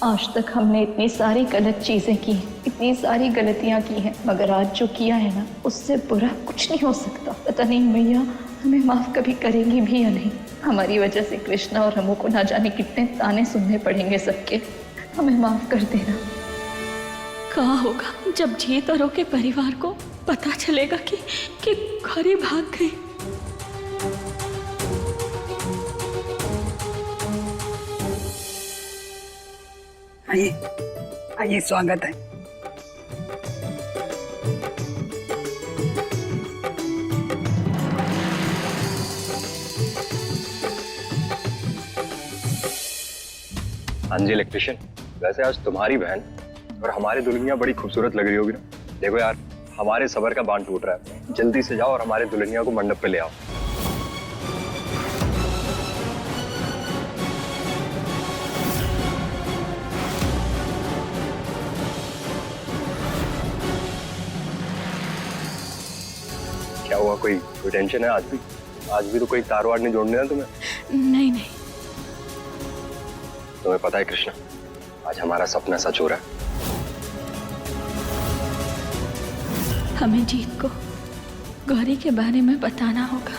आज तक हमने इतनी सारी गलत चीजें की, इतनी सारी गलतियां की हैं, मगर आज जो किया है ना, उससे बुरा कुछ नहीं हो सकता। पता नहीं मैया हमें माफ कभी करेंगी भी या नहीं। हमारी वजह से कृष्णा और हमू को ना जाने कितने ताने सुनने पड़ेंगे सबके। हमें माफ कर देना। कहाँ होगा जब जीत और के परिवार को पता चलेगा कि गौरी भाग गई। आइए आइए, स्वागत है। हाँ जी इलेक्ट्रिशियन, वैसे आज तुम्हारी बहन और हमारी दुल्हनिया बड़ी खूबसूरत लग रही होगी ना। देखो यार, हमारे सबर का बांध टूट रहा है। जल्दी से जाओ और हमारे दुल्हनिया को मंडप पे ले आओ। क्या हुआ, कोई टेंशन है? आज भी तो कोई तार वार नहीं जोड़ने ना तुम्हें? नहीं नहीं। तुम्हें पता है कृष्णा, आज हमारा सपना सच हो रहा है। हमें जीत को गौरी के बारे में बताना होगा।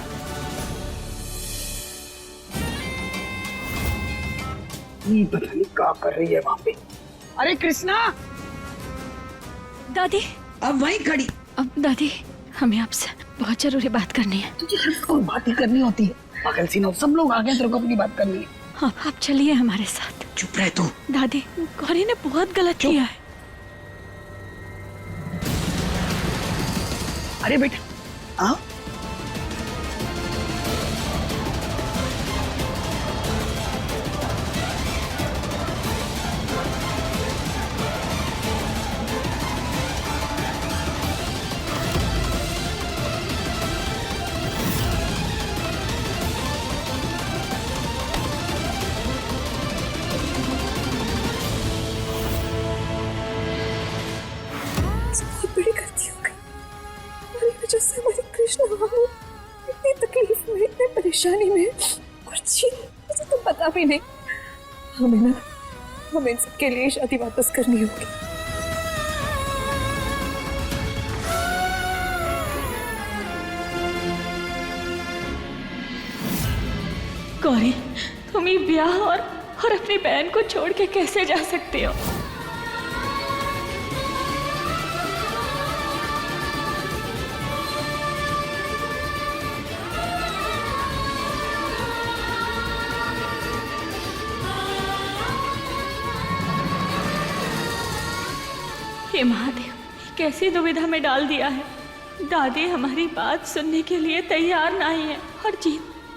पता नहीं क्या कर रही है वहाँ पे। अरे कृष्णा! दादी! अब वहीं खड़ी। अब दादी, हमें आपसे बहुत जरूरी बात करनी है। तुझे हर कोई बात ही करनी होती है। पागल सी नौ, सब लोग आ गए, तेरे को अपनी बात करनी है। हाँ, आप चलिए हमारे साथ। चुप रह तू। दादी, गौरी ने बहुत गलत किया है। अरे बेटा, हाँ? बहुत बड़ी गलती हो गई। हमारी वजह से हमारी कृष्णा हमू इतनी तकलीफ में, इतनी परेशानी में, और जी मुझे तो पता भी नहीं। हमें इन सबके लिए शादी वापस करनी होगी। गौरी, तुम ये ब्याह और अपनी बहन को छोड़ के कैसे जा सकते हो? हे महादेव, कैसी दुविधा में डाल दिया है। दादी हमारी बात सुनने के लिए तैयार नहीं है, और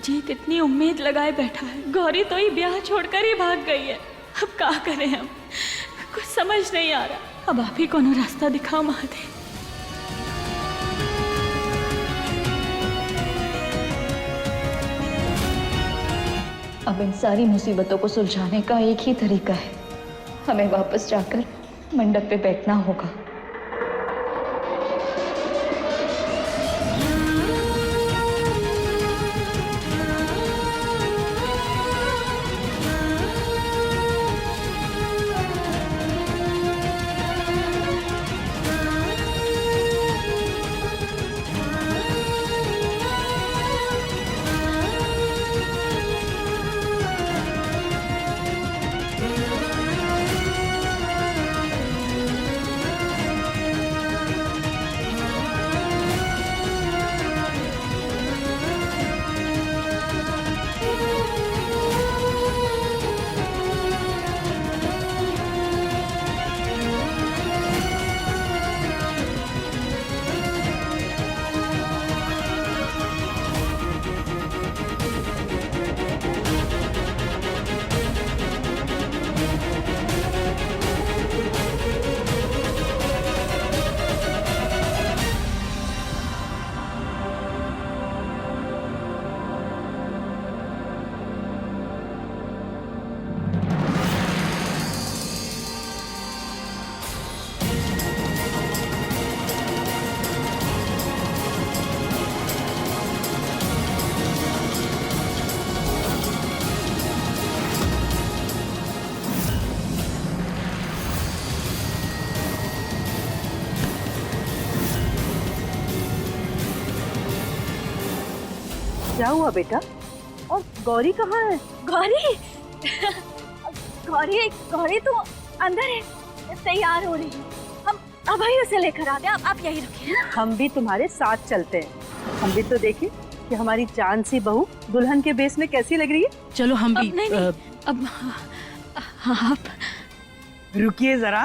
जीत इतनी उम्मीद लगाए बैठा है। गौरी तो ये ब्याह छोड़कर ही भाग गई है। अब क्या करें हम? कुछ समझ नहीं आ रहा। अब आप ही कोनो रास्ता दिखाओ महादेव। अब इन सारी मुसीबतों को सुलझाने का एक ही तरीका है। हमें वापस जाकर मंडप पे बैठना होगा। क्या हुआ बेटा? और गौरी कहाँ है? गौरी गौरी गौरी तो अंदर है, तैयार हो रही है। हम अभी उसे लेकर आते हैं, आप यही रखिए। हम भी तुम्हारे साथ चलते हैं। हम भी तो देखें कि हमारी जान सी बहू दुल्हन के बेस में कैसी लग रही है। चलो हम भी। अब नहीं, अब आप रुकिए जरा,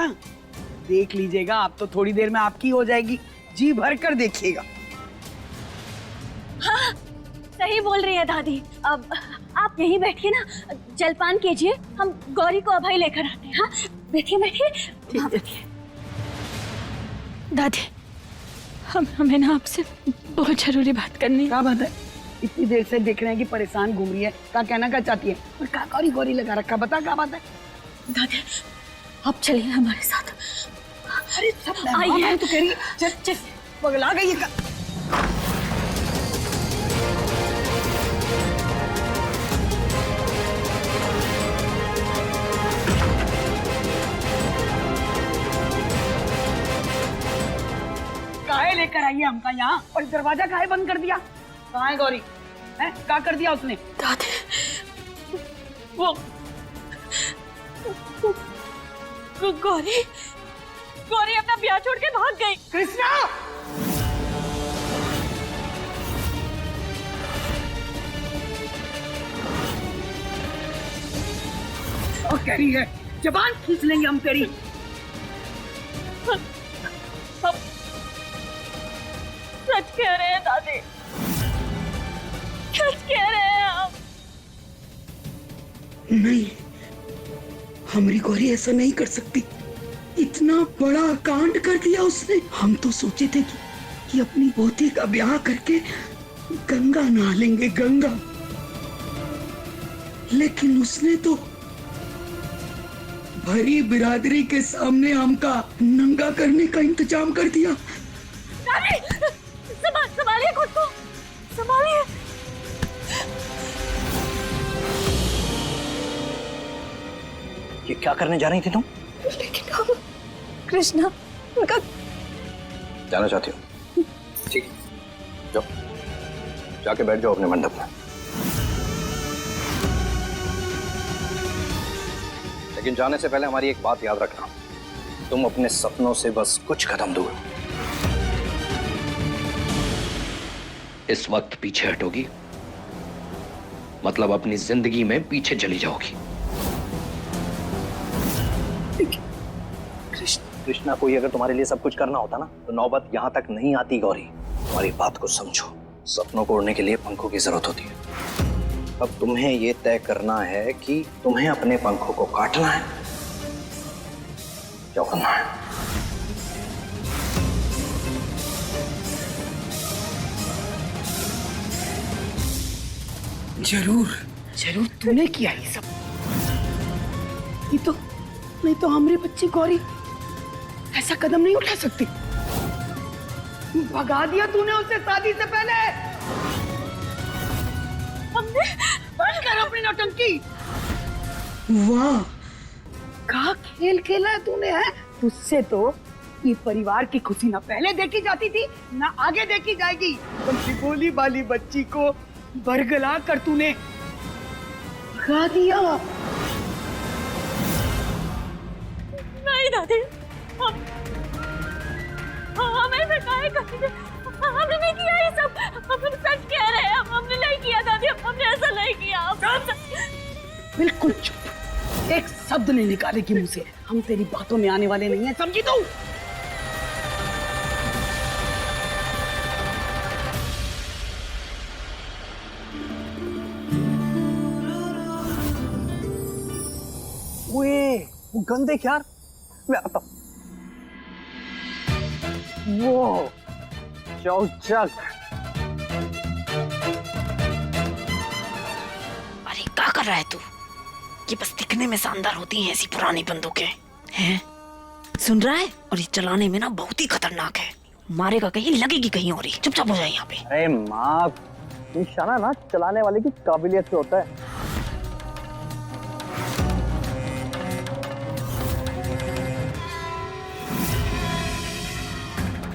देख लीजिएगा, आप तो थोड़ी देर में आपकी हो जाएगी, जी भर कर देखिएगा। हाँ, सही बोल रही है दादी। अब आप यहीं बैठिए ना, जलपान कीजिए, हम गौरी को अभय लेकर आते हैं। हाँ, बैठिए बैठिए। हाँ, बैठिए। दादी, हमें ना आपसे बहुत जरूरी बात करनी है। क्या बात है? इतनी देर से देख रहे हैं कि परेशान घूम रही है, क्या कहना क्या चाहती है? और क्या गौरी गौरी लगा रखा, बता क्या बात है? दादी, आप चलिए हमारे साथ। अरे सब आइए। तो कह रही है, चल चल, पगला गई है। काहे लेकर आई है हमका यहाँ, और दरवाजा काहे बंद कर दिया? कहाँ है गौरी? है क्या कर दिया उसने? दादी, वो गौरी गौरी अपना ब्याह छोड़ के भाग गई। कृष्णा! और कह रही है जबान खींच लेंगे हम तेरी। सच कह रहे हैं दादी, सच कह रहे हैं आप। नहीं, हमारी गौरी ऐसा नहीं कर सकती। इतना बड़ा कांड कर दिया उसने। हम तो सोचे थे कि अपनी पोती का ब्याह करके गंगा नहा लेंगे, गंगा। लेकिन उसने तो भरी बिरादरी के सामने हमका नंगा करने का इंतजाम कर दिया। संभालिए खुद को, संभालिए। ये क्या करने जा रही थी तुम? लेकिन हम कृष्णा उनका जाना चाहती हो? ठीक है, जाओ, जाके बैठ जाओ अपने मंडप में। लेकिन जाने से पहले हमारी एक बात याद रखना, तुम अपने सपनों से बस कुछ कदम दूर। इस वक्त पीछे हटोगी मतलब अपनी जिंदगी में पीछे चली जाओगी। कृष्णा, कोई अगर तुम्हारे लिए सब कुछ करना होता ना तो नौबत यहाँ तक नहीं आती। गौरी, हमारी बात को समझो, सपनों को उड़ने के लिए पंखों की जरूरत होती है। अब तुम्हें ये तय करना है कि तुम्हें अपने पंखों को काटना है, क्या करना है। जरूर जरूर तूने किया ये सब। ये तो नहीं तो हमारी बच्ची गौरी ऐसा कदम नहीं उठा सकती। भगा दिया तूने उसे शादी से पहले। हमने बंद कर अपनी नौटंकी। वाह, क्या खेल खेला है तूने? है तुझसे तो ये परिवार की खुशी ना पहले देखी जाती थी ना आगे देखी जाएगी। बल्कि भोली भाली बच्ची को बरगला कर तूने भगा दिया। नहीं दादी, हमें भगाए कभी, हमने नहीं किया ये सब। हम सच कह रहे हैं, हमने नहीं किया दादी, हमने ऐसा नहीं किया। बिल्कुल चुप, एक शब्द नहीं निकालेगी मुंह से। हम तेरी बातों में आने वाले नहीं है, समझी तू? वो गन देख यार, मैं आता हूं। वो चौचक। अरे क्या कर रहा है तू? ये बस दिखने में शानदार होती हैं ऐसी पुरानी बंदूकें हैं। सुन रहा है? और ये चलाने में ना बहुत ही खतरनाक है। मारेगा कहीं, लगेगी कहीं और ही। चुपचाप हो जाए यहाँ पे। अरे माँ, निशाना ना चलाने वाले की काबिलियत से होता है।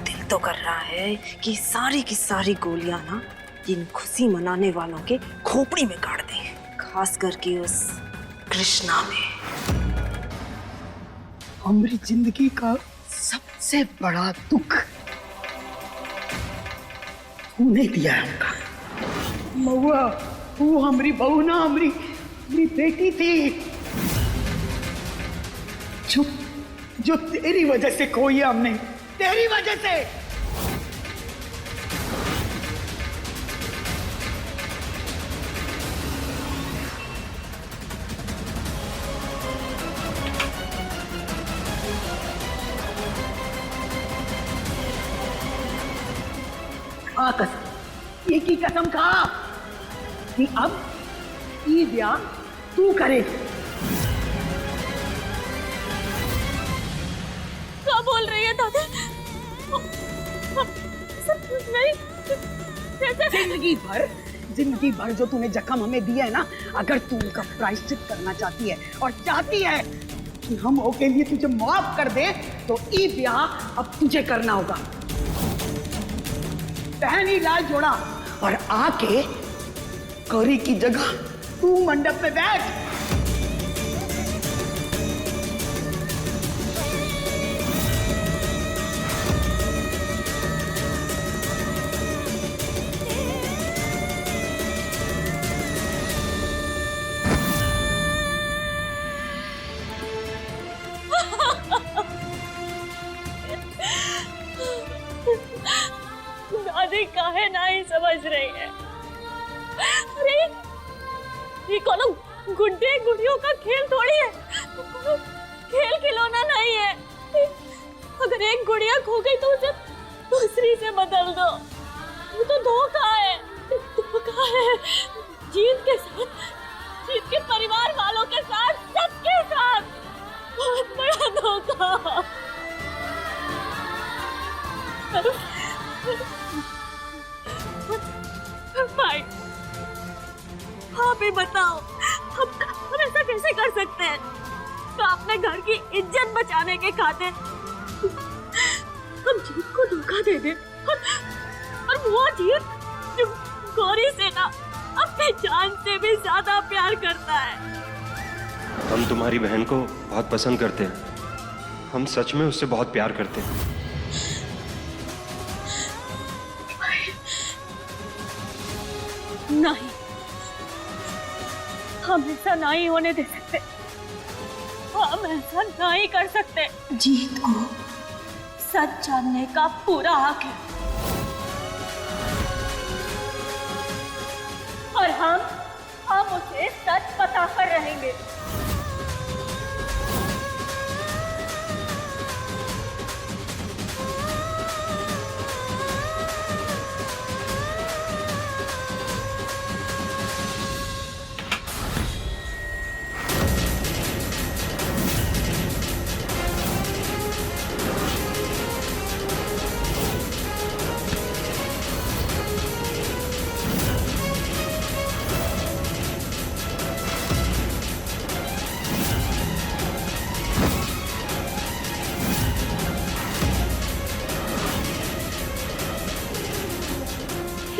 दिल तो कर रहा है कि सारी की सारी गोलियां ना जिन खुशी मनाने वालों के खोपड़ी में गाड़ दे, खास करके उस कृष्णा में। हमारी जिंदगी का सबसे बड़ा दुख तूने दिया है हमका। महुआ, तू हमारी बहू ना, हमारी बेटी थी जो तेरी वजह से खोई हमने, तेरी वजह से। खा कसम, एक ही कसम खा कि अब ये ब्याह तू करे। क्या बोल रही है दादी? नहीं, जिंदगी भर जो तूने जख्म हमें दिया है ना, अगर तू उनका प्रायश्चित करना चाहती है और चाहती है कि हम ओके लिए तुझे माफ कर दे, तो ये ब्याह अब तुझे करना होगा। पहन ही लाल जोड़ा और आके गौरी की जगह तू मंडप पे बैठ। दादी काहे नहीं समझ रही है? अरे ये कोनो गुड्डे गुड़ियों का खेल थोड़ी है, खेल खिलौना नहीं है। अगर एक गुड़िया खो गई तो उसे दूसरी से बदल दो। वो तो धोखा है, धोखा है। जीत के साथ, जीत के परिवार वालों के साथ, सबके साथ बहुत बड़ा धोखा। भाई, आप ही बताओ, हम ऐसा कैसे कर सकते हैं? तो अपने घर की इज्जत बचाने के खातिर हम जीत को धोखा दे दे, और वो जीत जो गौरी से ना अपने जान से भी ज्यादा प्यार करता है। हम तुम्हारी बहन को बहुत पसंद करते हैं, हम सच में उससे बहुत प्यार करते हैं। नहीं, हम ऐसा नहीं होने दे सकते, हम ऐसा नहीं कर सकते। जीत को सच जानने का पूरा हक है, और हम उसे सच बताकर रहेंगे।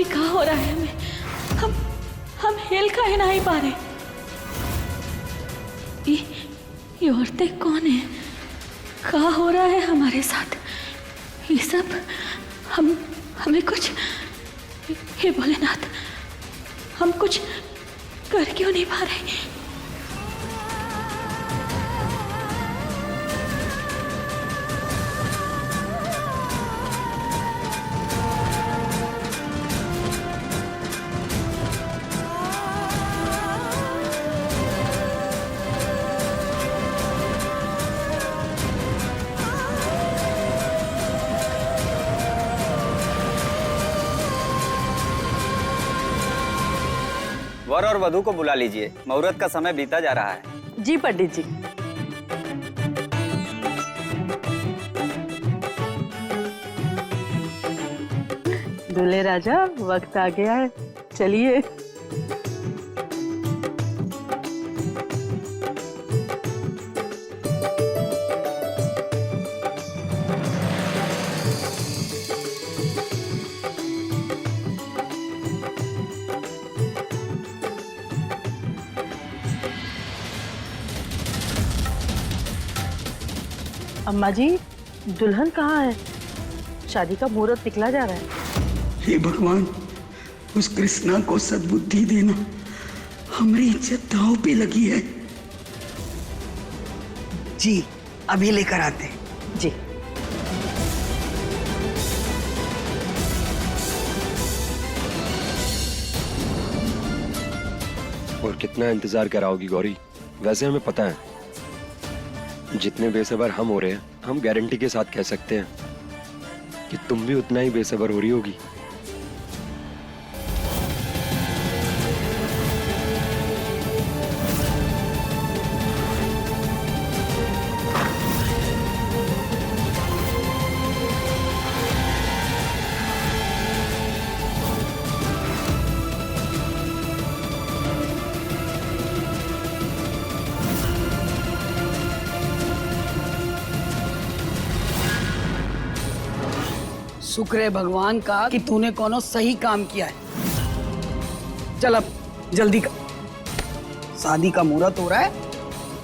क्या हो रहा है हमें? हम हिल का ही नहीं पा रहे। ये औरतें कौन है? क्या हो रहा है हमारे साथ? ये सब हमें कुछ, हे भोलेनाथ, हम कुछ कर क्यों नहीं पा रहे? वर और वधू को बुला लीजिए, मुहूर्त का समय बीता जा रहा है। जी पंडित जी। दूल्हे राजा, वक्त आ गया है, चलिए। अम्मा जी, दुल्हन कहाँ है? शादी का मुहूर्त निकला जा रहा है। हे भगवान, उस कृष्णा को सद्बुद्धि देना। हमारी इज्जत दांव पे लगी है। जी, अभी लेकर आते हैं। जी। और कितना इंतजार कराओगी गौरी? वैसे हमें पता है जितने बेसब्र हम हो रहे हैं, हम गारंटी के साथ कह सकते हैं कि तुम भी उतना ही बेसब्र हो रही होगी। शुक्र है भगवान का कि तूने कोनो सही काम किया है। चल अब जल्दी कर, शादी का मुहूर्त हो रहा है,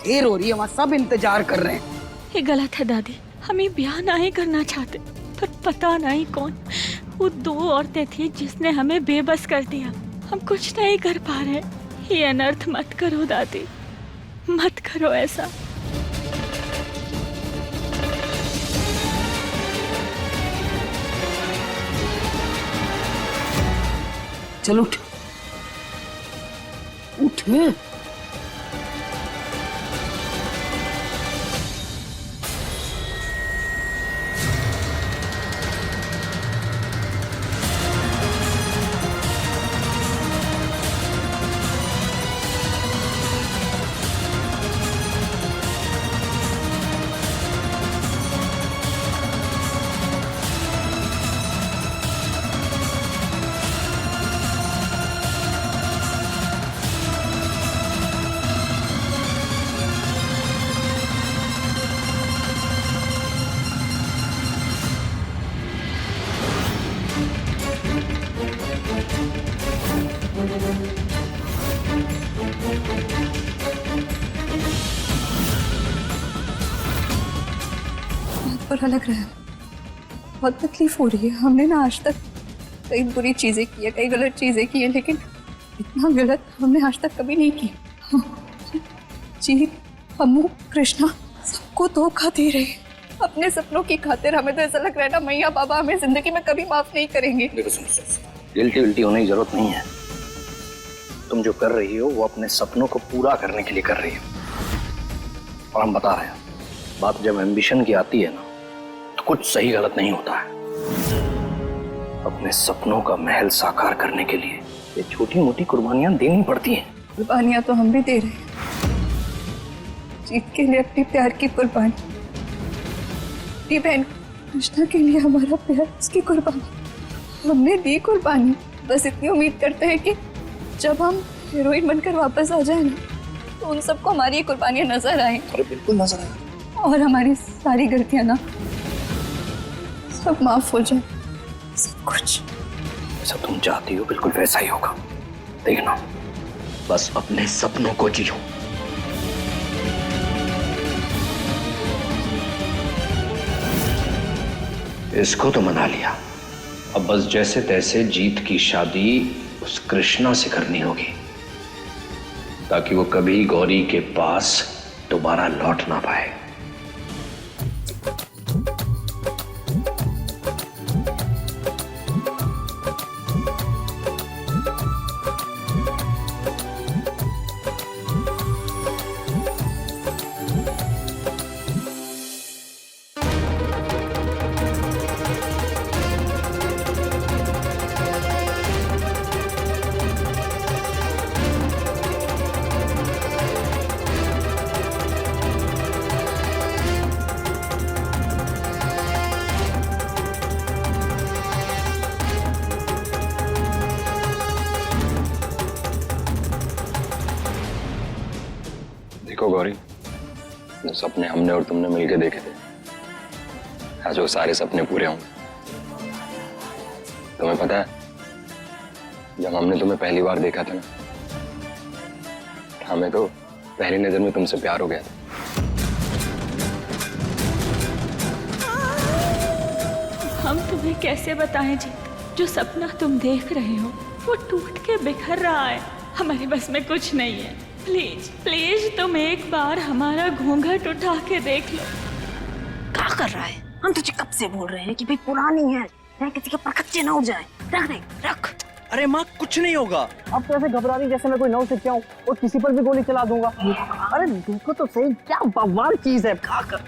देर हो रही है, वहाँ सब इंतजार कर रहे हैं। ये गलत है दादी, हम ये ब्याह नहीं करना चाहते, पर पता नहीं कौन वो दो औरतें थी जिसने हमें बेबस कर दिया। हम कुछ नहीं कर पा रहे। ये अनर्थ मत करो दादी, मत करो ऐसा। चल उठ उठ। बुरा लग रहा है, बहुत तकलीफ हो रही है। हमने ना आज तक कई बुरी चीजें की है, कई गलत चीजें की है, लेकिन इतना गलत हमने आज तक कभी नहीं की। जी, अम्मू, कृष्णा सबको धोखा दे रहे हैं अपने सपनों की खातिर। हमें तो ऐसा लग रहा है ना मैया बाबा हमें जिंदगी में कभी माफ नहीं करेंगे। देखो सुन, गिल्टी विल्टी होने की जरूरत नहीं है। तुम जो कर रही हो वो अपने सपनों को पूरा करने के लिए कर रही हो। और हम बता रहे हैं, बात जब एम्बिशन की आती है ना, तो कुछ सही गलत नहीं होता है। अपने सपनों का महल साकार करने के लिए ये छोटी मोटी कुर्बानियां देनी पड़ती हैं। कुर्बानियां तो हम भी दे रहे हैं, जीत के लिए अपने प्यार की कुर्बानी, अपनी बहन कृष्णा के लिए हमारा प्यार, उसकी कुर्बानी हमने दी कुर्बानी। बस इतनी उम्मीद करते हैं कि जब हम हीरोइन बनकर वापस आ जाए ना, तो उन सबको हमारी ये कुर्बानियां नजर आए। अरे बिल्कुल नजर आए। और हमारी सारी गलतियां ना सब माफ हो जाए, सब कुछ। जैसा तुम चाहती हो बिल्कुल वैसा ही होगा, देखना। बस अपने सपनों को जियो। इसको तो मना लिया, अब बस जैसे तैसे जीत की शादी उस कृष्णा से करनी होगी, ताकि वो कभी गौरी के पास दोबारा लौट ना पाए। देखो गौरी, जो सपने हमने और तुमने मिलके देखे थे, आज वो सारे सपने पूरे होंगे। तुम्हें पता है, जब हमने तुम्हें पहली बार देखा था ना, हमें तो पहली नजर में तुमसे प्यार हो गया था। हम तुम्हें कैसे बताएं जीत, जो सपना तुम देख रहे हो वो टूट के बिखर रहा है। हमारे बस में कुछ नहीं है। प्लीज प्लीज तुम एक बार हमारा घूंघट उठा के देख लो। क्या कर रहा है? हम तुझे कब से बोल रहे हैं कि भाई पुरानी है, किसी के परखच्चे ना उड़ जाए। रख दे, रख। अरे माँ कुछ नहीं होगा। अब तो ऐसे घबरा रही जैसे मैं कोई नौ सिक्का हूँ और किसी पर भी गोली चला दूंगा। अरे देखो तो सही, क्या बवाल चीज है। खाकर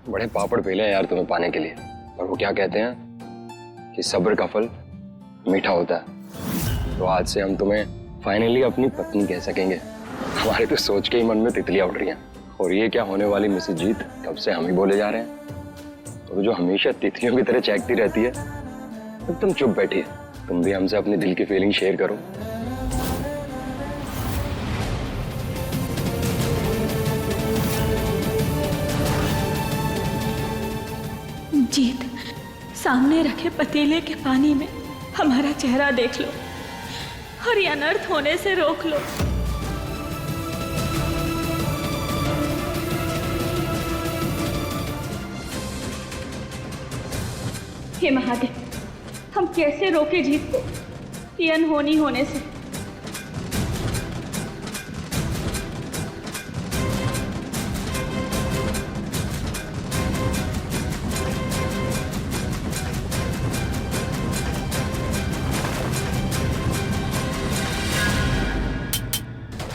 बड़े पापड़ पेले हैं यार तुम्हें पाने के लिए, और वो क्या कहते हैं कि सब्र का फल मीठा होता है। तो आज से हम तुम्हें फाइनली अपनी पत्नी कह सकेंगे। हमारे तो सोच के ही मन में तितलियां उड़ रही हैं। और ये क्या होने वाली मिसेस जीत, कब से हम ही बोले जा रहे हैं। और जो हमेशा तितलियों की तरह चहकती रहती है, अब तुम चुप बैठिए। तुम भी हमसे अपनी दिल की फीलिंग शेयर करो। जीत, सामने रखे पतीले के पानी में हमारा चेहरा देख लो और ये अनर्थ होने से रोक लो। हे महादेव, हम कैसे रोके जीत को ये अनहोनी होने से।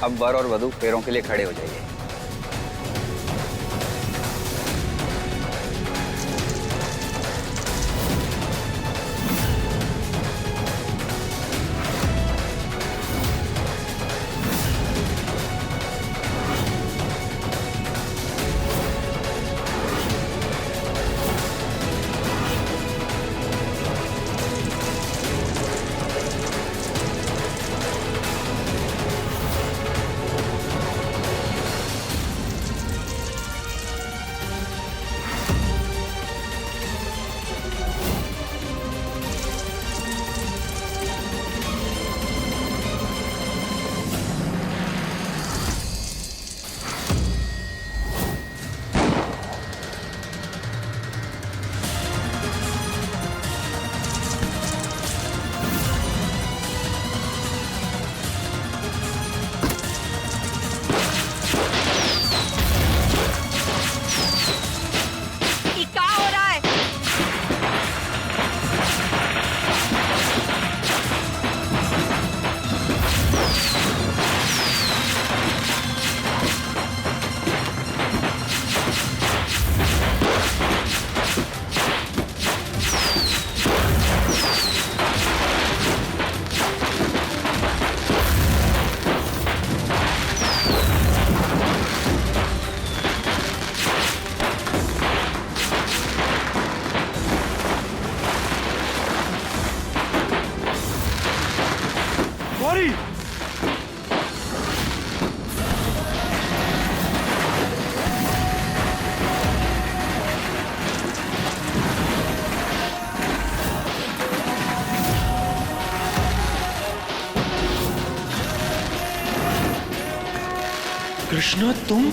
अब वर और वधू पैरों के लिए खड़े हो जाइए। कृष्णा, तुम?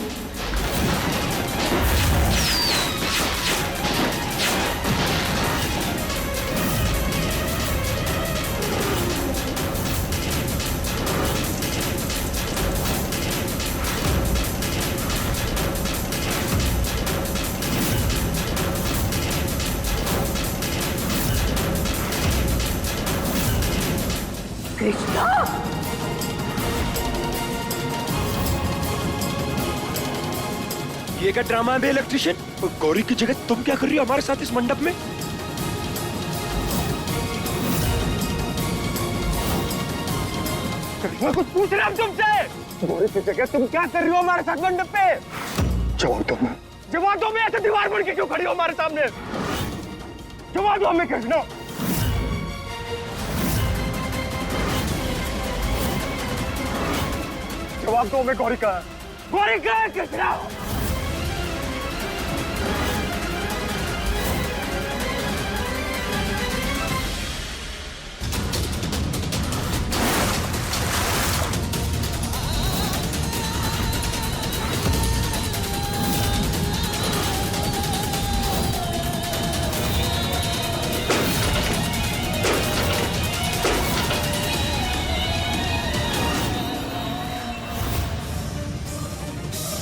ये क्या ड्रामा है इलेक्ट्रिशियन? गौरी की जगह तुम क्या कर रही हो हमारे साथ इस मंडप में? कुछ पूछ रहा हूं तुमसे। गौरी की जगह तुम क्या कर रही हो हमारे साथ मंडप पे? जवाब दो। मैं जवाब दो। मैं ऐसे दीवार बन के क्यों खड़ी हो हमारे सामने? जवाब दो हमें कृष्णा। जवाब दो हमें। गौरी का है कृष्णा?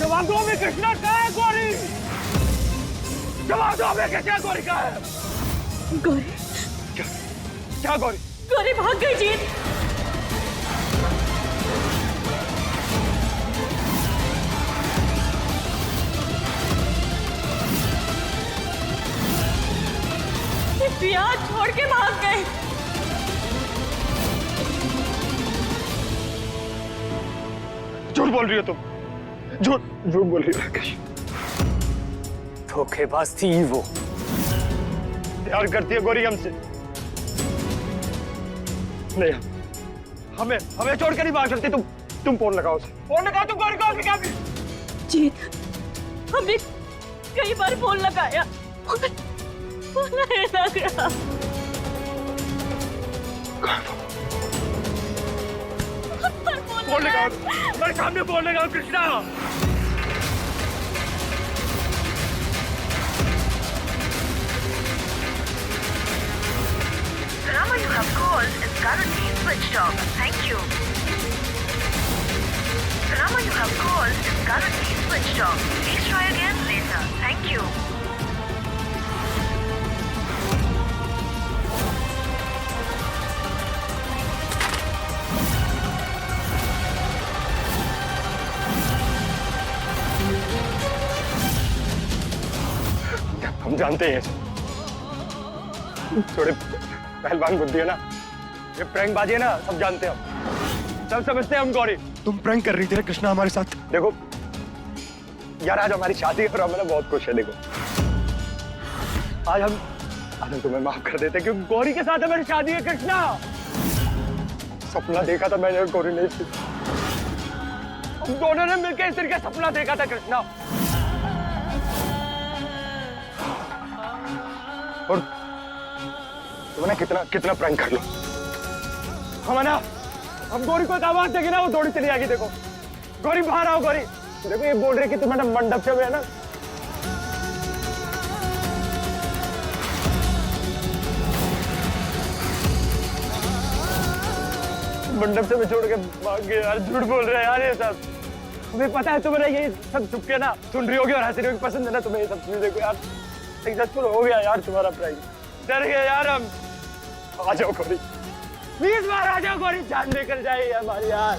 जवाब दो हमें, कृष्णा कहाँ है गौरी? जवाब दो हमें, क्या गौरी कहाँ है? गौरी क्या गौरी? गौरी भाग गई जीत। ब्याह छोड़ के भाग गए। झूठ बोल रही हो तुम, झूठ झूठ बोल रही हो राकेश। धोखेबाज थी वो। प्यार करती है गौरी हमसे। नहीं, हमें हमें छोड़ कर नहीं भाग सकती। तुम फोन लगाओ उसे, फोन लगाओ तुम गौरी को। क्या जीत, हमने कई बार फोन लगाया, फोन नहीं लग रहा। फोन लगाओ, मेरे सामने फोन लगाओ Krishna. The number you have called is currently switched off. Thank you. The number you have called is currently switched off. Please try again later. Thank you. हम जानते हैं थोड़े पहलवान बुद्धि है ना, ये प्रैंक बाजी है ना, सब जानते हैं हम, सब समझते हैं हम गौरी। तुम प्रैंक कर रही थी ना कृष्णा हमारे साथ। देखो यार, आज हमारी शादी है और हम ना बहुत खुश है। देखो आज हम तुम्हें माफ कर देते क्योंकि गौरी के साथ हमारी शादी है कृष्णा। सपना देखा था मैंने और गौरी ने, हम दोनों ने मिलकर इस तरह का सपना देखा था कृष्णा। और तुम ना कितना प्रैंक कर लो, हम गौरी को आवाज देंगे ना, वो दौड़ी चली आएगी। देखो गौरी बाहर आओ, गौरी देखो ये बोल रही कि तुम्हारा मंडप से है ना। मंडप से मैं छोड़ के भाग गया यार, झूठ बोल रहे हैं यार ये सब। तुम्हें पता है तुम्हारा ये सब चुपके ना सुन रही होगी और हंस रही होगी, पसंद है ना तुम्हें ये सब चीजें। देखो यार सक्सेसफुल हो गया यार तुम्हारा प्रैंक। डर गए यार हम। आ जाओ गौरी, प्लीज बाहर आ जाओ गौरी, जान निकल जाए हमारी यार।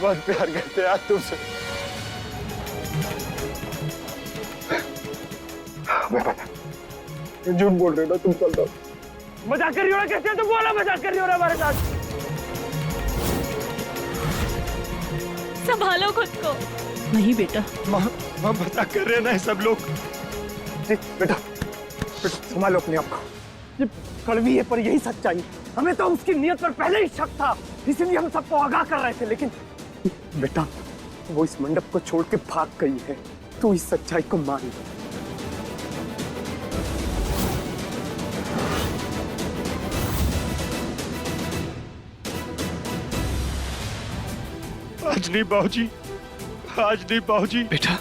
बहुत प्यार करते यार तुमसे। मैं पता झूठ बोल रहे हो ना तुम, चल दो। मजाक कर रही हो ना? कैसे तुम बोला मजाक कर रही हो ना हमारे साथ? संभालो खुद को। नहीं बेटा, माँ मजाक कर रहे हैं ना सब लोग। बेटा संभालो अपने आप को। ये कड़वी है पर यही सच्चाई। हमें तो उसकी नियत पर पहले ही शक था, इसलिए हम सबको आगाह कर रहे थे। लेकिन बेटा वो इस मंडप को छोड़ के भाग गई है, तू इस सच्चाई को मान लो। आज नहीं बाबूजी, आज नहीं बाबूजी। बेटा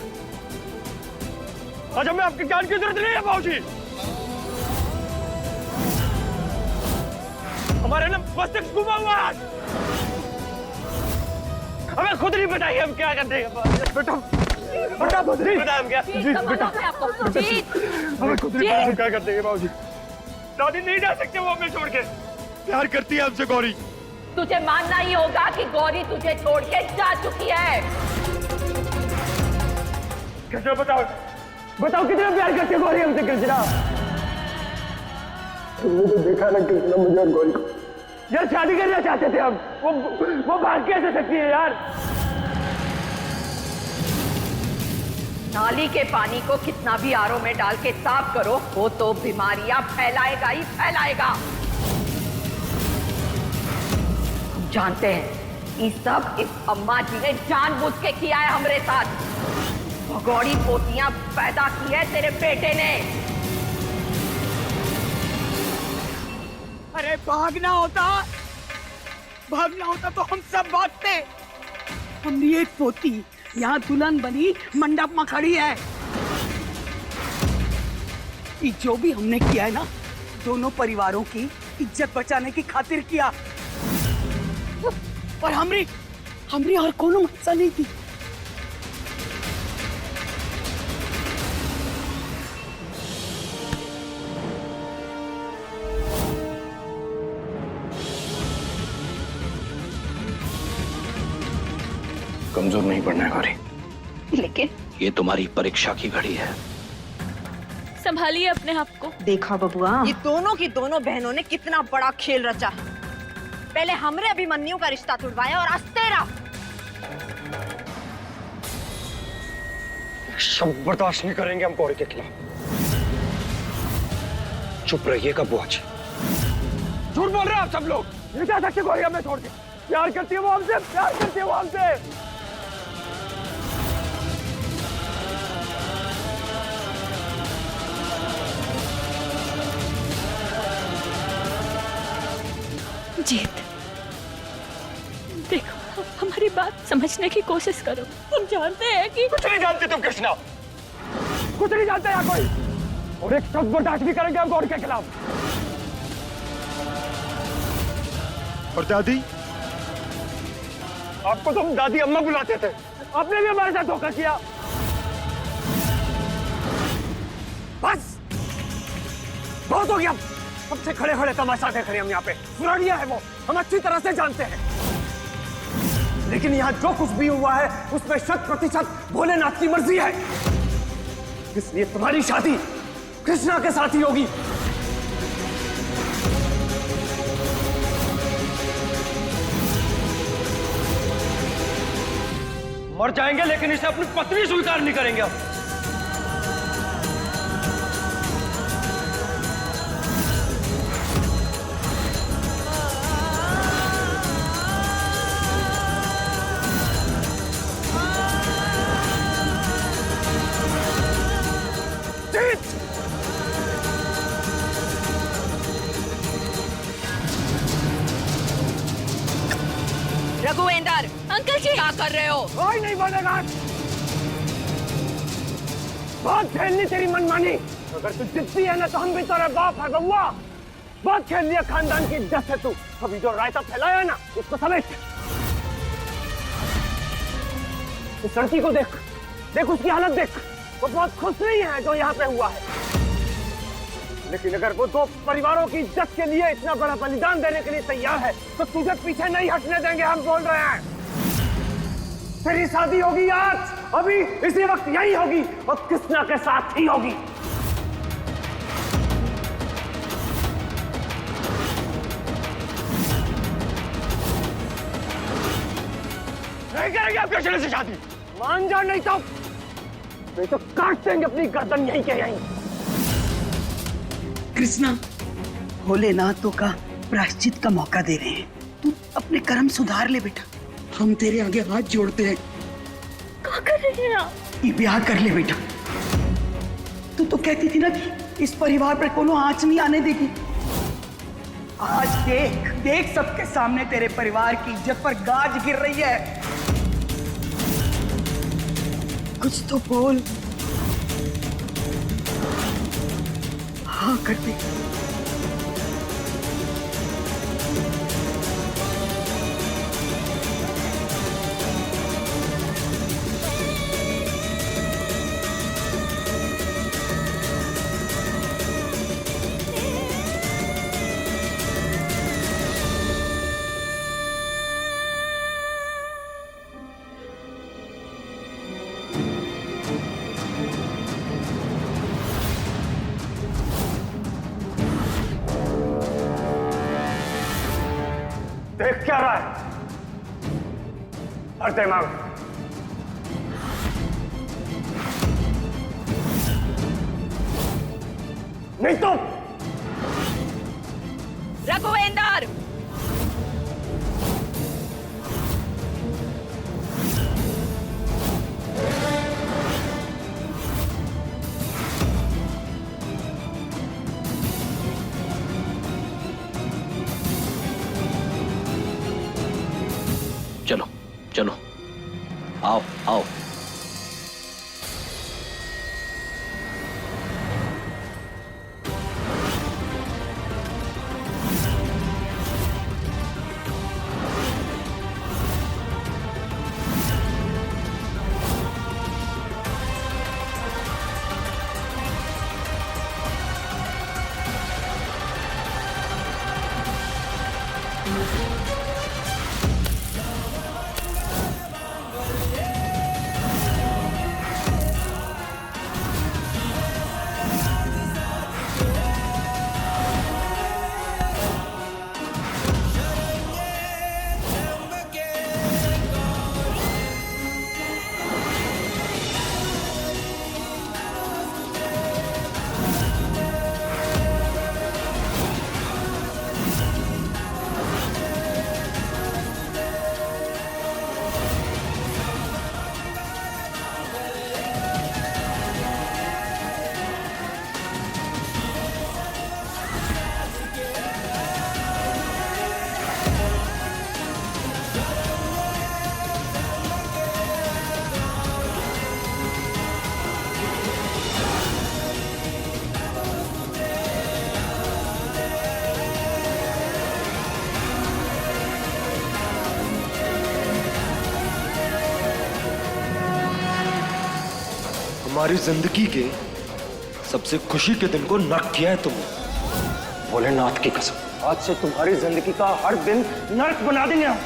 आज हमें आपकी जान की जरूरत नहीं है बाबूजी। हमारे ना मस्तिष्क घुमा हुआ है। हमें खुद नहीं पता हम क्या कर देंगे। बेटा बेटा खुद नहीं पता हम क्या। जी बेटा हमें खुद नहीं पता हम क्या कर देंगे बाबूजी। दादी नहीं जा सकते वो हमें छोड़ के। प्यार करती है हमसे गौरी। तुझे मानना ही होगा कि गौरी तुझे छोड़ के जा चुकी है। कृष्णा बताओ बताओ कितना प्यार करती है गौरी हमसे कृष्णा। तुमने तो देखा ना कृष्णा मुझे और गौरी को यार शादी करना चाहते थे हम। वो भाग कैसे सकती है यार। नाली के पानी को कितना भी आरओ में डाल के साफ करो, वो तो बीमारियां फैलाएगा ही फैलाएगा। जानते हैं ये सब इस अम्मा जी ने जानबूझ के किया है हमारे साथ। भगौड़ी पोतियां पैदा की है तेरे बेटे ने। अरे भागना होता तो हम सब भागते। हमारी एक पोती यहाँ दुल्हन बनी मंडप में खड़ी है। ये जो भी हमने किया है ना, दोनों परिवारों की इज्जत बचाने की खातिर किया। और हमरी हमरी और कोनो मसा नहीं थी। कमजोर नहीं पड़ना है गौरी। लेकिन ये तुम्हारी परीक्षा की घड़ी है। संभालिए अपने आप को। देखा बबुआ, ये दोनों की दोनों बहनों ने कितना बड़ा खेल रचा। पहले हमरे अभिमन्यु का रिश्ता तुड़वाया और आज तेरा। शब्द बर्दाश्त नहीं करेंगे हम गौरी के खिलाफ। चुप रहिएगा बुआ जी। झूठ बोल रहे हैं आप सब लोग। नहीं जा सकते गौरी हमें छोड़ के। प्यार करती है वो हमसे, प्यार करती है वो हमसे। जीत, देखो हमारी बात समझने की कोशिश करो। हम जानते हैं कि कुछ नहीं जानते तुम कृष्णा, कुछ नहीं जानते यहाँ कोई। और एक शब्द बर्दाश्त नहीं करेंगे हम गौरी के खिलाफ। और दादी, आपको तो हम दादी अम्मा बुलाते थे, आपने भी हमारे साथ धोखा किया। बस बहुत हो गया। सबसे खड़े खड़े तमाशा देख रहे हैं हम यहाँ पे। पुरानिया है वो, हम अच्छी तरह से जानते हैं। लेकिन यहाँ जो कुछ भी हुआ है उसमें 100% भोलेनाथ की मर्जी है। इसलिए तुम्हारी शादी कृष्णा के साथ ही होगी। मर जाएंगे लेकिन इसे अपनी पत्नी स्वीकार नहीं करेंगे हम। रघुवेंद्र, अंकल जी क्या कर रहे हो? कोई नहीं बोलेगा। बहुत खेलनी तेरी मनमानी। अगर तू जिद्दी है ना तो हम भी तेरे बाप है बउआ। बहुत खेल लिया खानदान की इज्जत है तू। अभी जो रायता फैलाया ना उसको समेट। इस लड़की को देख, देख उसकी हालत देख। वो बहुत खुश नहीं है जो यहाँ पे हुआ है। लेकिन अगर वो दो परिवारों की इज्जत के लिए इतना बड़ा बलिदान देने के लिए तैयार है तो तुझे पीछे नहीं हटने देंगे। हम बोल रहे हैं तेरी शादी होगी आज, अभी इसी वक्त यही होगी और कृष्णा के साथ ही होगी। नहीं करेंगे आप कृष्णा से शादी। मान जा, नहीं तो काट देंगे अपनी गर्दन यहीं के यहीं। कृष्णा, भोलेनाथों का प्रायश्चित का मौका दे रहे हैं। तू अपने कर्म सुधार ले बेटा। हम तेरे आगे हाथ जोड़ते हैं। क्या कर रहे हैं आप? ये ब्याह कर ले बेटा। तू तो कहती थी ना कि इस परिवार पर कोनो आंच नहीं आने देगी। आज देख देख सबके सामने तेरे परिवार की इज्जत पर गाज गिर रही है। कुछ तो बोल। हाँ कर दे। देख क्या रहा है? भरते मांग। नहीं तो रघुवेंद्र, चलो चलो, आओ आओ। हमारी जिंदगी के सबसे खुशी के दिन को नर्क किया है तुमने। भोलेनाथ की कसम, आज से तुम्हारी जिंदगी का हर दिन नर्क बना देंगे हम।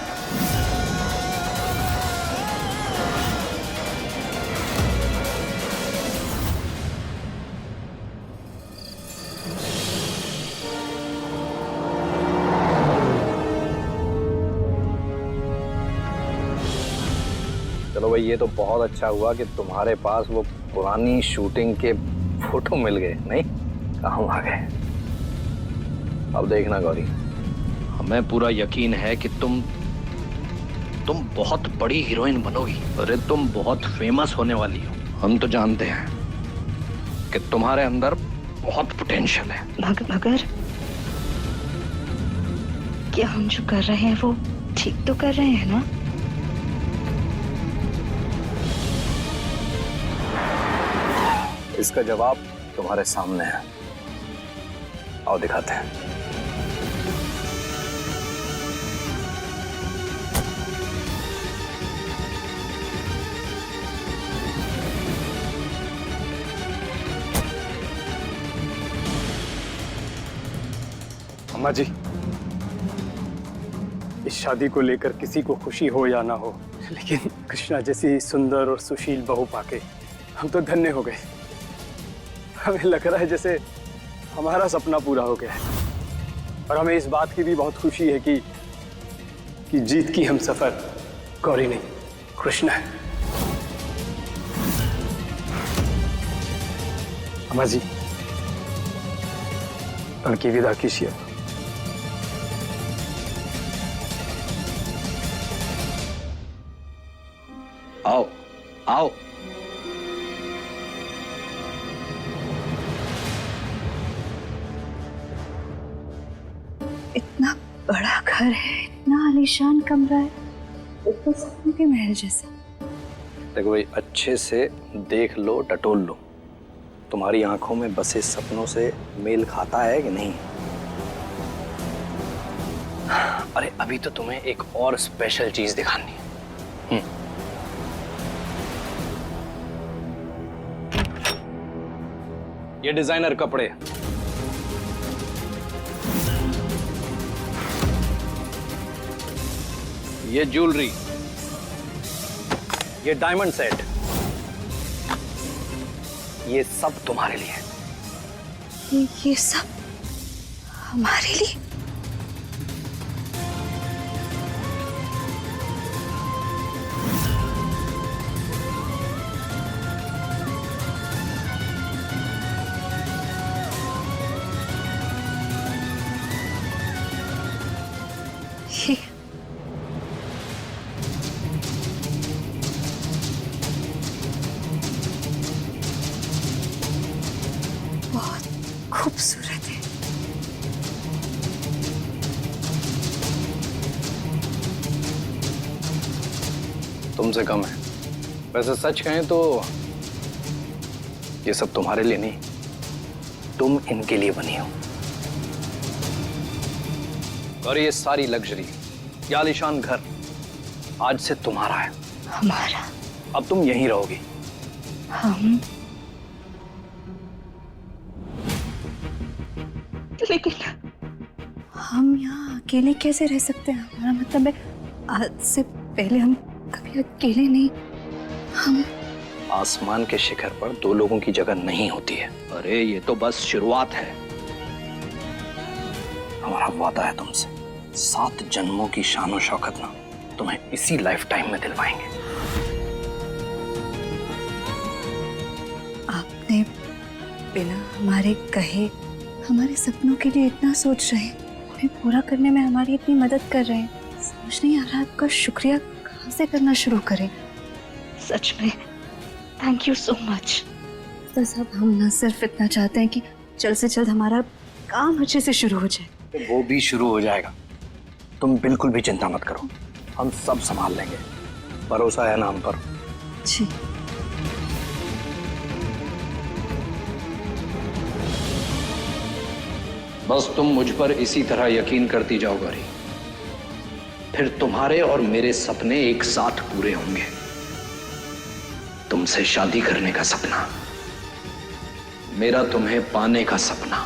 चलो भाई, ये तो बहुत अच्छा हुआ कि तुम्हारे पास वो पुरानी शूटिंग के फोटो मिल गए, नहीं काम आ गए। अब देखना गौरी, हमें पूरा यकीन है कि तुम बहुत बड़ी हीरोइन बनोगी। अरे तुम बहुत फेमस होने वाली हो। हम तो जानते हैं कि तुम्हारे अंदर बहुत पोटेंशियल है। मगर क्या हम जो कर रहे हैं वो ठीक तो कर रहे हैं ना? इसका जवाब तुम्हारे सामने है। आओ दिखाते हैं। अम्मा जी, इस शादी को लेकर किसी को खुशी हो या ना हो, लेकिन कृष्णा जैसी सुंदर और सुशील बहू पाके हम तो धन्य हो गए। हमें लग रहा है जैसे हमारा सपना पूरा हो गया है। और हमें इस बात की भी बहुत खुशी है कि जीत की हम सफर गौरी नहीं, कृष्णा है। अम्मा जी, उनकी विदा कीजिए। आओ आओ। इतना बड़ा घर है, इतना आलीशान कमरा है, बिल्कुल सपनों के महल जैसा। देखो भाई, अच्छे से देख लो, टटोल लो, तुम्हारी आंखों में बसे सपनों से मेल खाता है कि नहीं। अरे अभी तो तुम्हें एक और स्पेशल चीज दिखानी है। ये डिजाइनर कपड़े, ये ज्वेलरी, ये डायमंड सेट, ये सब तुम्हारे लिए। ये सब हमारे लिए? ये बहुत खूबसूरत है। तुमसे कम है। वैसे सच कहें तो ये सब तुम्हारे लिए नहीं, तुम इनके लिए बनी हो। और ये सारी लग्जरी, ये आलीशान घर आज से तुम्हारा है। हमारा? अब तुम यहीं रहोगी। हम? लेकिन हम यहाँ अकेले कैसे रह सकते हैं? हमारा मतलब है आज से पहले हम कभी अकेले नहीं। हम आसमान के शिखर पर दो लोगों की जगह नहीं होती है। अरे ये तो बस शुरुआत है। हमारा वादा है तुमसे, 7 जन्मों की शान और शौकत ना तुम्हें इसी लाइफ टाइम में दिलवाएंगे। आपने बिना हमारे कहे हमारे सपनों के लिए इतना सोच रहे हैं, उन्हें पूरा करने में हमारी इतनी मदद कर रहे हैं। समझ नहीं आ रहा आपका शुक्रिया कहाँ से करना शुरू करें। सच में थैंक यू सो मच। बस अब हम ना सिर्फ इतना चाहते हैं कि जल्द से जल्द हमारा काम अच्छे से शुरू हो जाए। वो भी शुरू हो जाएगा, तुम बिल्कुल भी चिंता मत करो, हम सब संभाल लेंगे। भरोसा है ना हम पर? जी। बस तुम मुझ पर इसी तरह यकीन करती जाओ गौरी, फिर तुम्हारे और मेरे सपने एक साथ पूरे होंगे। तुमसे शादी करने का सपना। मेरा तुम्हें पाने का सपना।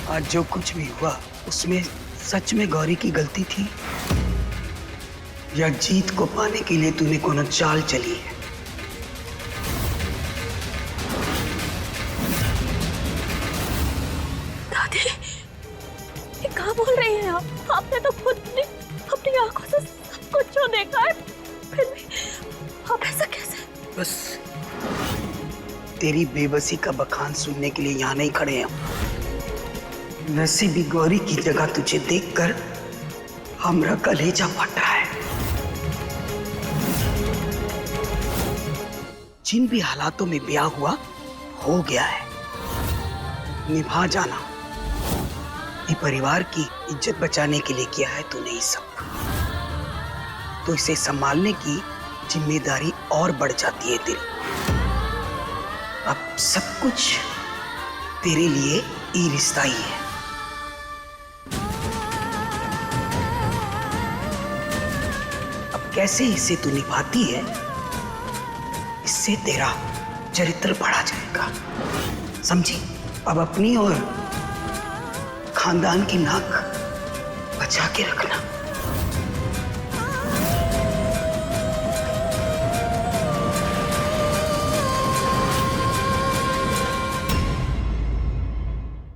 आज जो कुछ भी हुआ उसमें सच में गौरी की गलती थी या जीत को पाने के लिए तूने कोनो चाल चली है? दादी, ये कहाँ बोल रही हैं आप? आपने तो खुद अपनी आंखों से सब कुछ जो देखा है, फिर भी आप ऐसा कैसे? बस तेरी बेबसी का बखान सुनने के लिए यहाँ नहीं खड़े हैं। वैसे भी गौरी की जगह तुझे देखकर हमरा कलेजा फटा है। जिन भी हालातों में ब्याह हुआ हो गया है, निभा जाना। ये परिवार की इज्जत बचाने के लिए किया है तूने ये सब, तो इसे संभालने की जिम्मेदारी और बढ़ जाती है तेरी। अब सब कुछ तेरे लिए ये रिश्ता ही है। अब कैसे इसे तू निभाती है, इससे तेरा चरित्र बढ़ा जाएगा, समझी? अब अपनी और खानदान की नाक बचा के रखना।